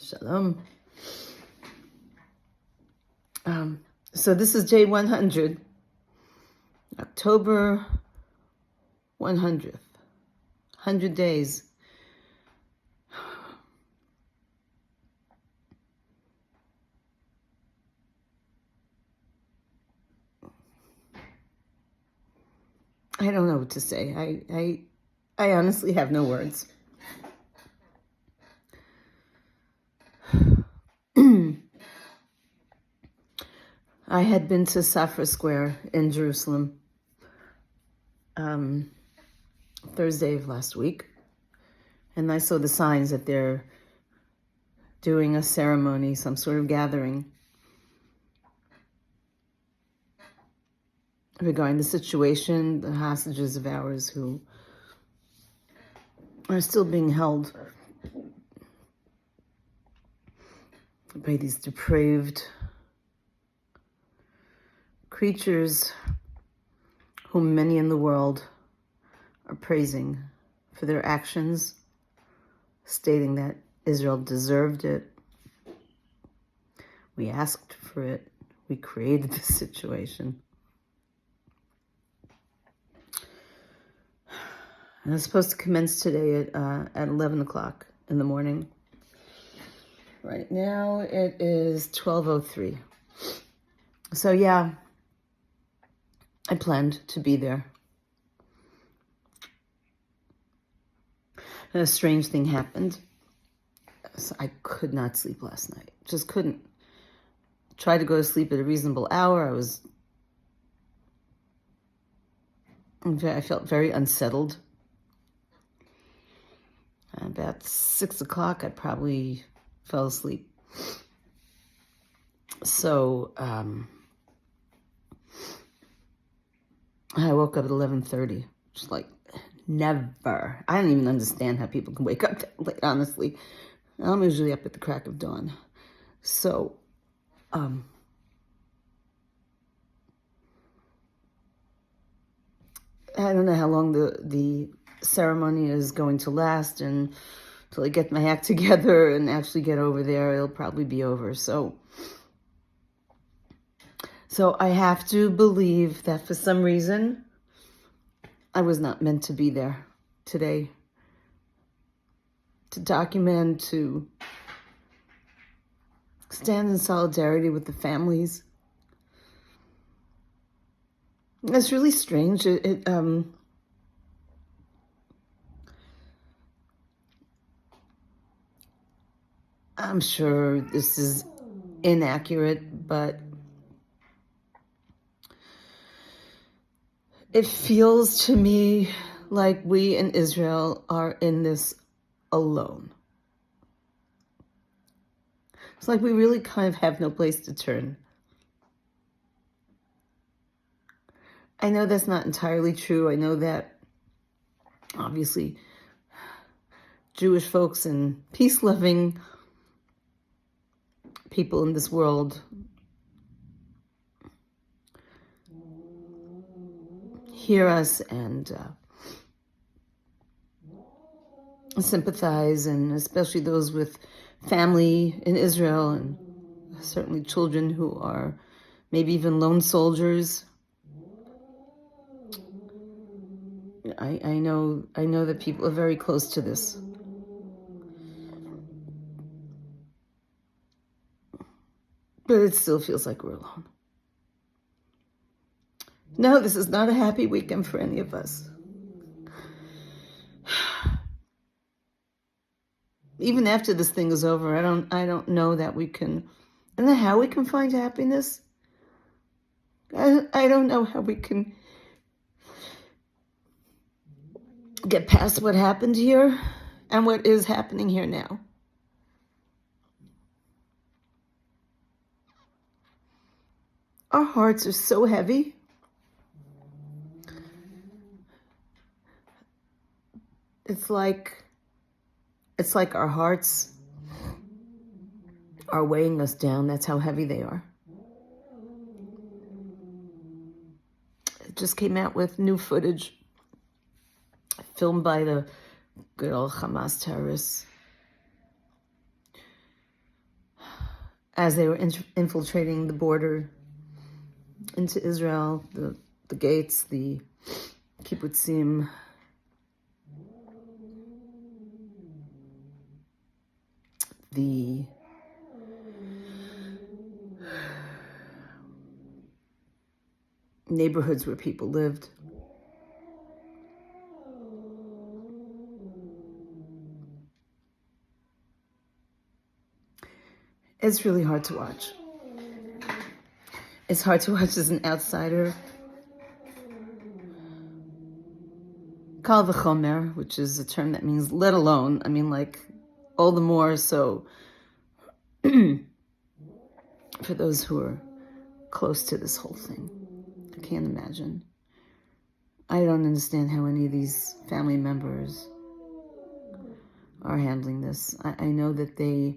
Shalom. So this is day 100, October 100th, 100 days. I don't know what to say. I honestly have no words. I had been to Safra Square in Jerusalem Thursday of last week, and I saw the signs that they're doing a ceremony, some sort of gathering regarding the situation, the hostages of ours who are still being held by these depraved creatures whom many in the world are praising for their actions, stating that Israel deserved it. We asked for it. We created this situation. And it's supposed to commence today at 11 o'clock in the morning. Right now it is 12:03. So yeah, I planned to be there. And a strange thing happened. So I could not sleep last night. Just couldn't. Tried to go to sleep at a reasonable hour. I felt very unsettled. About 6 o'clock, I probably fell asleep. So I woke up at 11:30. Just like, never. I don't even understand how people can wake up that late, honestly. I'm usually up at the crack of dawn. So, I don't know how long the ceremony is going to last, and until I get my act together and actually get over there, it'll probably be over. So I have to believe that for some reason, I was not meant to be there today to document, to stand in solidarity with the families. It's really strange. I'm sure this is inaccurate, but it feels to me like we in Israel are in this alone. It's like we really kind of have no place to turn. I know that's not entirely true. I know that obviously Jewish folks and peace-loving people in this world hear us and sympathize, and especially those with family in Israel and certainly children who are maybe even lone soldiers. I know that people are very close to this. But it still feels like we're alone. No, this is not a happy weekend for any of us. Even after this thing is over, I don't know that we can. I don't know how we can find happiness. I don't know how we can get past what happened here and what is happening here now. Our hearts are so heavy. It's like our hearts are weighing us down. That's how heavy they are. It just came out with new footage filmed by the good old Hamas terrorists as they were infiltrating the border into Israel, the gates, the kibbutzim, the neighborhoods where people lived. It's really hard to watch. It's hard to watch as an outsider. Kal v'chomer, which is a term that means let alone. I mean, like, all the more so for those who are close to this whole thing. I can't imagine. I don't understand how any of these family members are handling this. I know that they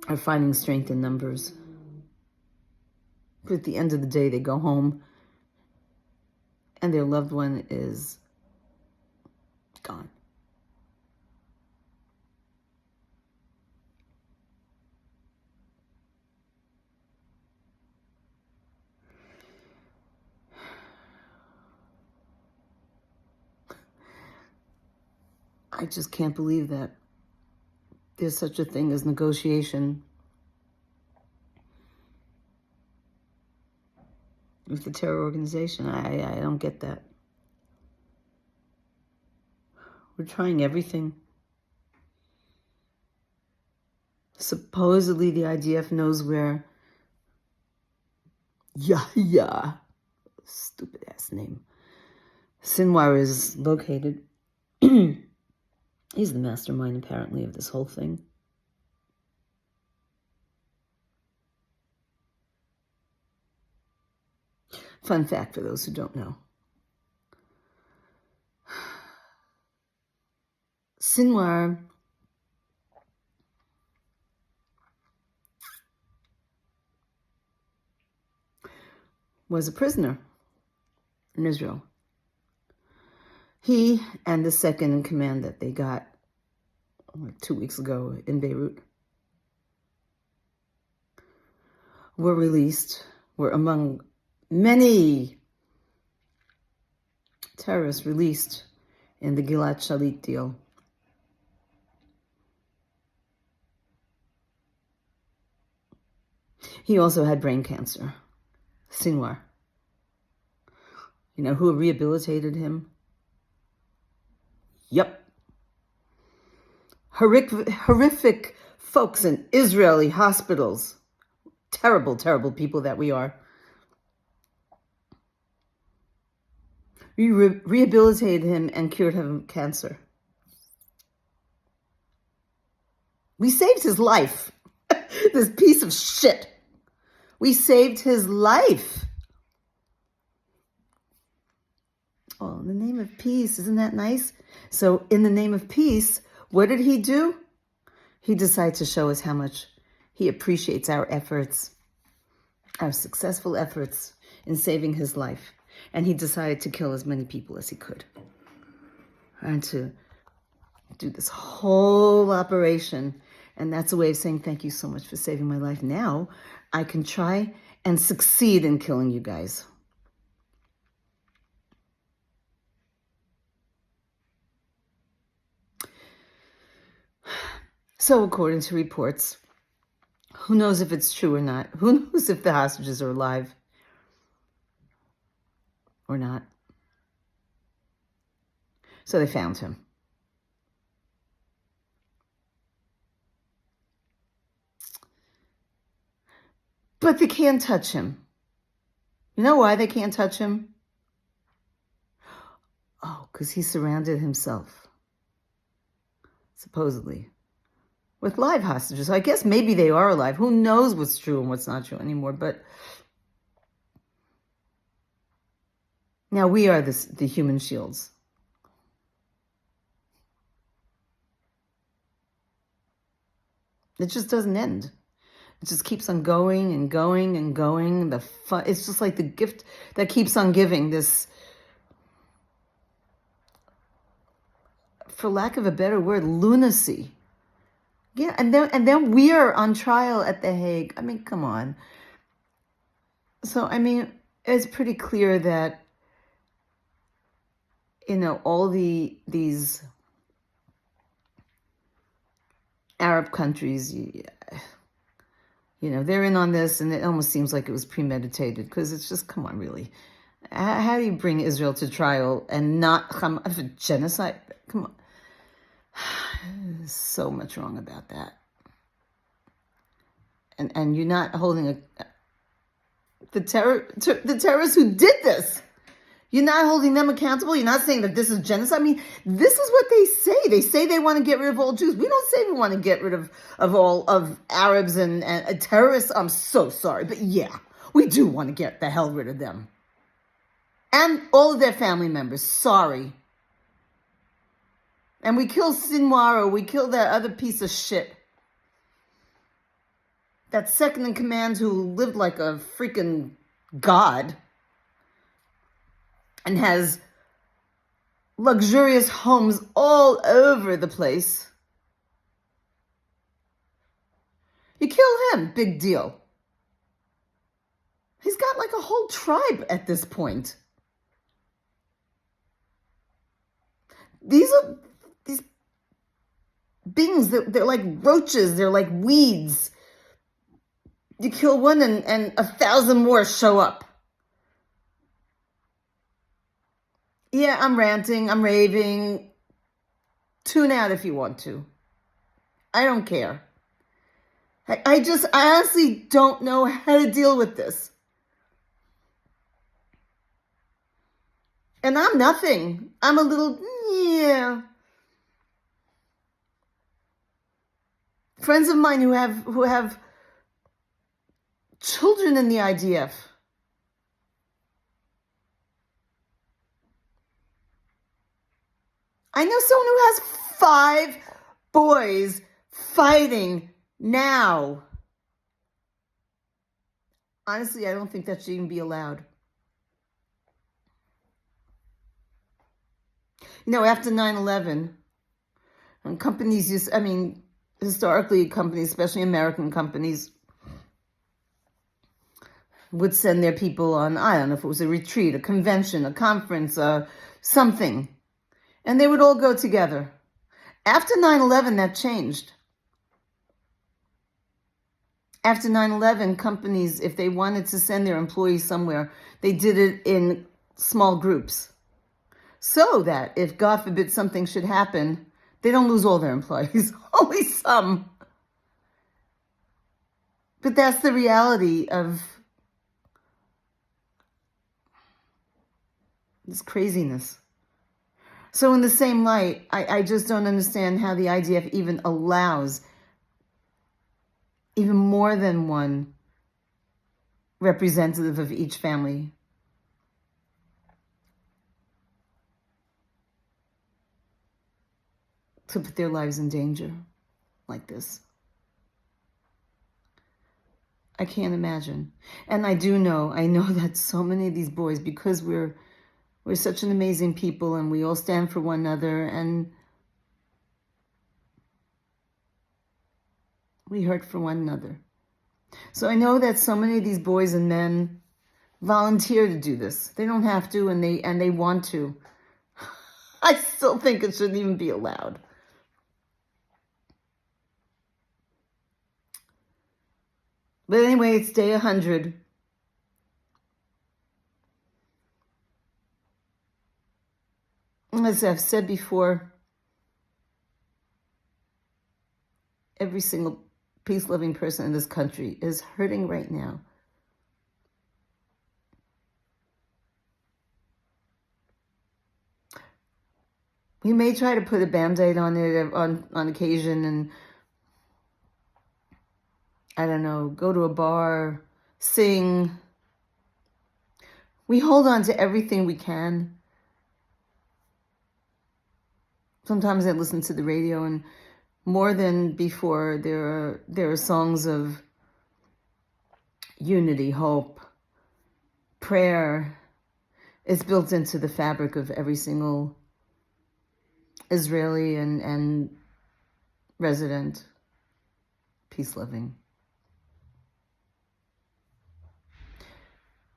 are finding strength in numbers. But at the end of the day, they go home and their loved one is gone. I just can't believe that there's such a thing as negotiation with the terror organization. I don't get that. We're trying everything. Supposedly the IDF knows where Yahya, stupid ass name, Sinwar is located. He's the mastermind, apparently, of this whole thing. Fun fact for those who don't know. Sinwar was a prisoner in Israel. He and the second in command that they got 2 weeks ago in Beirut were released, were among many terrorists released in the Gilad Shalit deal. He also had brain cancer, Sinwar. You know who rehabilitated him? Yep. Horrific folks in Israeli hospitals. Terrible, terrible people that we are. We rehabilitated him and cured him of cancer. We saved his life. This piece of shit. We saved his life. Oh, in the name of peace, isn't that nice? So in the name of peace, what did he do? He decided to show us how much he appreciates our efforts, our successful efforts in saving his life. And he decided to kill as many people as he could. And to do this whole operation. And that's a way of saying, thank you so much for saving my life. Now I can try and succeed in killing you guys. So according to reports, who knows if it's true or not? Who knows if the hostages are alive or not? So they found him. But they can't touch him. You know why they can't touch him? Oh, because he surrounded himself, supposedly, with live hostages. So I guess maybe they are alive. Who knows what's true and what's not true anymore. But now we are the human shields. It just doesn't end. It just keeps on going and going and going. It's just like the gift that keeps on giving. This, for lack of a better word, lunacy Yeah, and then we are on trial at The Hague. I mean, come on. So, I mean, it's pretty clear that, all these Arab countries, they're in on this, and it almost seems like it was premeditated, because it's just, come on, really. How do you bring Israel to trial and not genocide? Come on. There's so much wrong about that. And you're not holding the terrorists who did this. You're not holding them accountable. You're not saying that this is genocide. I mean, this is what they say. They say they want to get rid of all Jews. We don't say we want to get rid of all of Arabs and terrorists. I'm so sorry. But yeah, we do want to get the hell rid of them. And all of their family members. Sorry. And we kill Sinwar, or we kill that other piece of shit. That second in command who lived like a freaking god and has luxurious homes all over the place. You kill him, big deal. He's got like a whole tribe at this point. These beings, they're like roaches, they're like weeds. You kill one and 1,000 more show up. Yeah, I'm ranting, I'm raving. Tune out if you want to. I don't care. I honestly don't know how to deal with this. And I'm nothing. I'm a little, yeah. Friends of mine who have children in the IDF. I know someone who has 5 boys fighting now. Honestly, I don't think that should even be allowed. After 9/11, when companies historically companies, especially American companies, would send their people on, I don't know if it was a retreat, a convention, a conference, something. And they would all go together. After 9/11, that changed. After 9/11, companies, if they wanted to send their employees somewhere, they did it in small groups. So that if, God forbid, something should happen, they don't lose all their employees, only some. But that's the reality of this craziness. So in the same light, I just don't understand how the IDF even allows even more than one representative of each family to put their lives in danger like this. I can't imagine. And I know that so many of these boys, because we're such an amazing people and we all stand for one another and we hurt for one another. So I know that so many of these boys and men volunteer to do this. They don't have to, and they want to. I still think it shouldn't even be allowed. But anyway, it's day 100. As I've said before, every single peace-loving person in this country is hurting right now. We may try to put a Band-Aid on it on occasion and, I don't know, go to a bar, sing. We hold on to everything we can. Sometimes I listen to the radio, and more than before, there are songs of unity, hope, prayer. It's built into the fabric of every single Israeli and resident. peace-loving.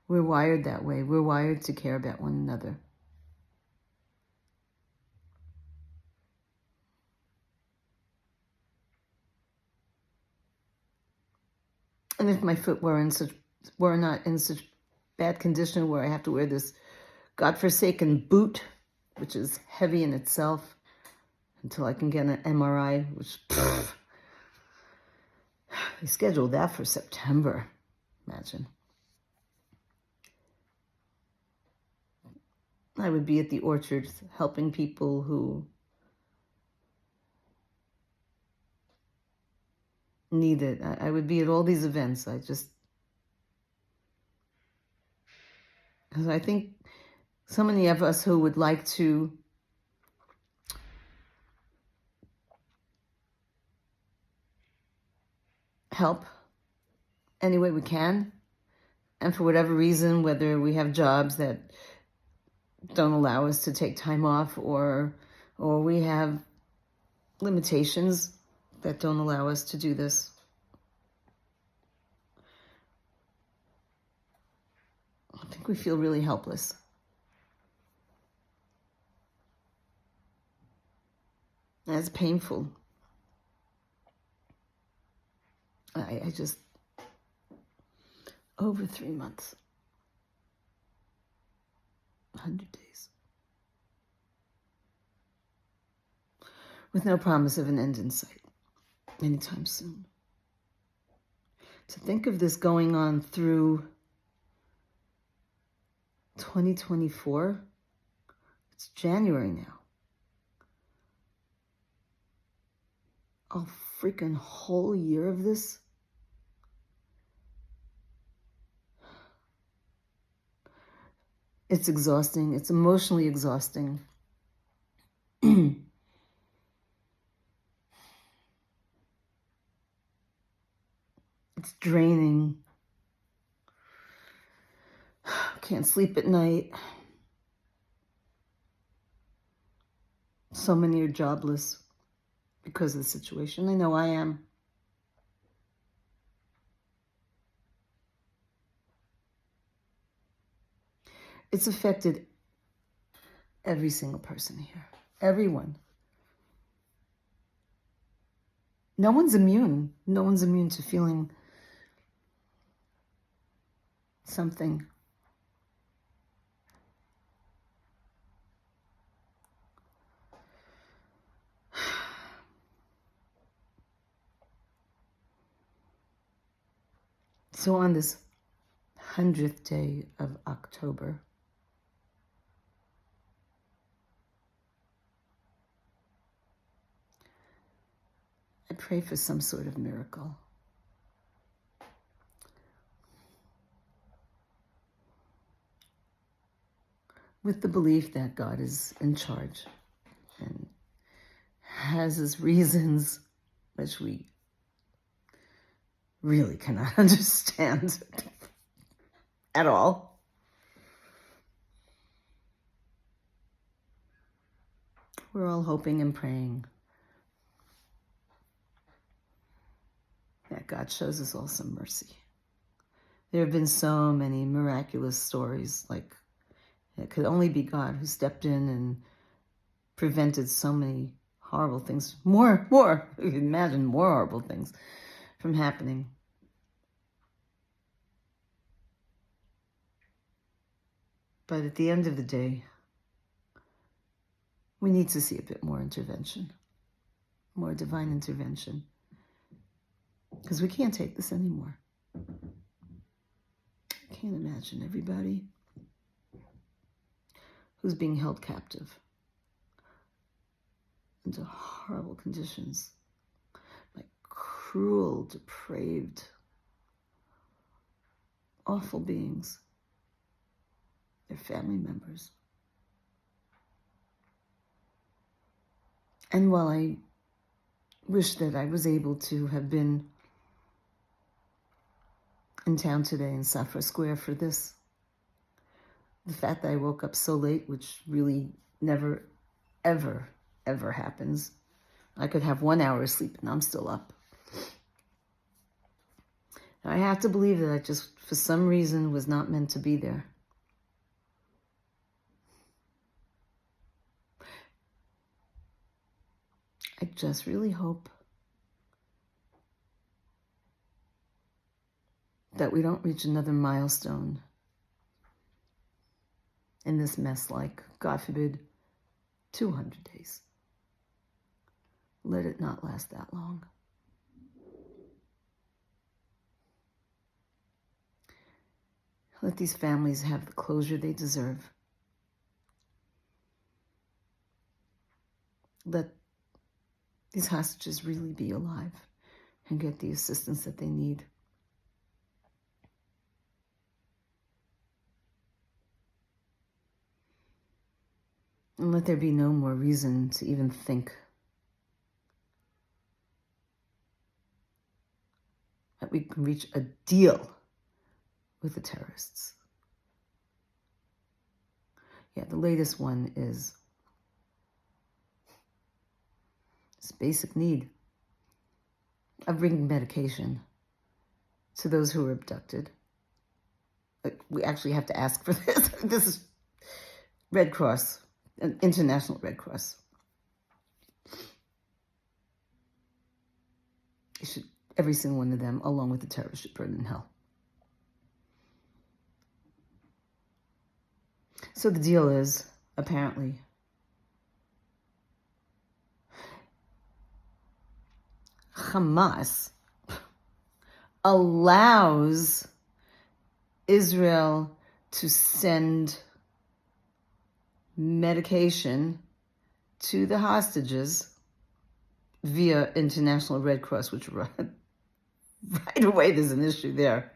We're wired that way. We're wired to care about one another. And if my foot were not in such bad condition where I have to wear this godforsaken boot, which is heavy in itself, until I can get an MRI, which they scheduled that for September. Imagine. I would be at the orchard helping people who need it. I would be at all these events. Because I think so many of us who would like to help any way we can, and for whatever reason, whether we have jobs that don't allow us to take time off, or we have limitations that don't allow us to do this. I think we feel really helpless. And it's painful. I just, over 3 months. 100 days. With no promise of an end in sight anytime soon. To think of this going on through 2024, it's January now. A freaking whole year of this. It's exhausting. It's emotionally exhausting. It's draining. Can't sleep at night. So many are jobless because of the situation. I know I am. It's affected every single person here. Everyone. No one's immune. No one's immune to feeling something. So on this 100th day of October, I pray for some sort of miracle. With the belief that God is in charge and has his reasons, which we really cannot understand at all. We're all hoping and praying that God shows us all some mercy. There have been so many miraculous stories, like it could only be God who stepped in and prevented so many horrible things, more, you can imagine more horrible things from happening. But at the end of the day, we need to see a bit more intervention, more divine intervention, because we can't take this anymore. I can't imagine everybody who's being held captive into horrible conditions, like cruel, depraved, awful beings, their family members. And while I wish that I was able to have been in town today in Safra Square for this, the fact that I woke up so late, which really never, ever, ever happens. I could have 1 hour of sleep and I'm still up. I have to believe that I just, for some reason, was not meant to be there. I just really hope that we don't reach another milestone in this mess, like, God forbid, 200 days. Let it not last that long. Let these families have the closure they deserve. Let these hostages really be alive and get the assistance that they need. And let there be no more reason to even think that we can reach a deal with the terrorists. Yeah, the latest one is this basic need of bringing medication to those who were abducted. We actually have to ask for this. This is Red Cross, an International Red Cross. Every single one of them, along with the terrorists, should burn in hell. So the deal is, apparently, Hamas allows Israel to send medication to the hostages via International Red Cross, which right away there's an issue there.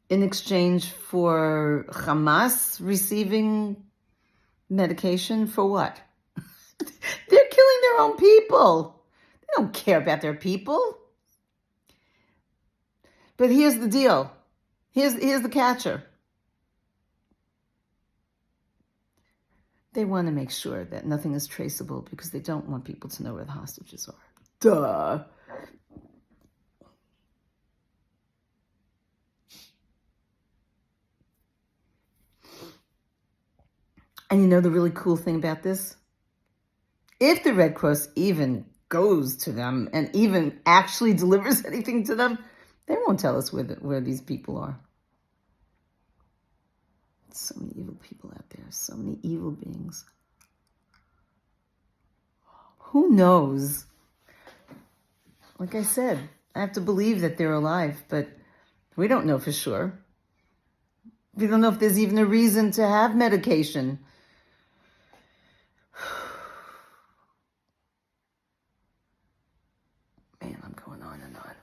In exchange for Hamas receiving medication for what? They're killing their own people. They don't care about their people. But here's the deal. Here's the catcher. They want to make sure that nothing is traceable because they don't want people to know where the hostages are. Duh. And you know the really cool thing about this? If the Red Cross even goes to them and even actually delivers anything to them, they won't tell us where these people are. So many evil people out there, so many evil beings. Who knows? Like I said, I have to believe that they're alive, but we don't know for sure. We don't know if there's even a reason to have medication. Man, I'm going on and on.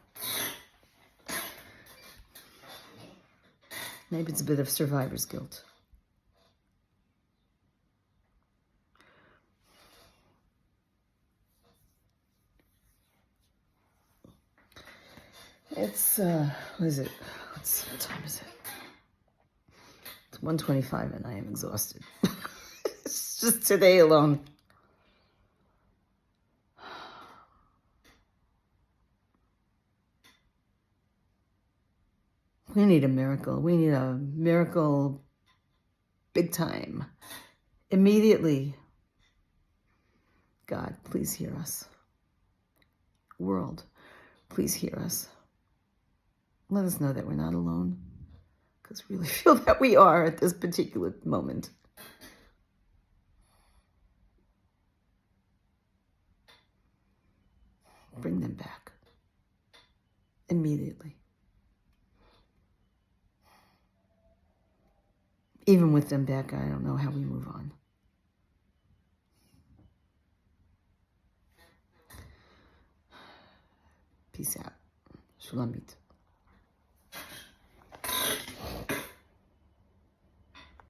Maybe it's a bit of survivor's guilt. It's, what is it? What time is it? It's 1:25 and I am exhausted. It's just today alone. We need a miracle. We need a miracle big time. Immediately. God, please hear us. World, please hear us. Let us know that we're not alone, because we really feel that we are at this particular moment. Bring them back. Immediately. Even with them back, I don't know how we move on. Peace out. Shulamit.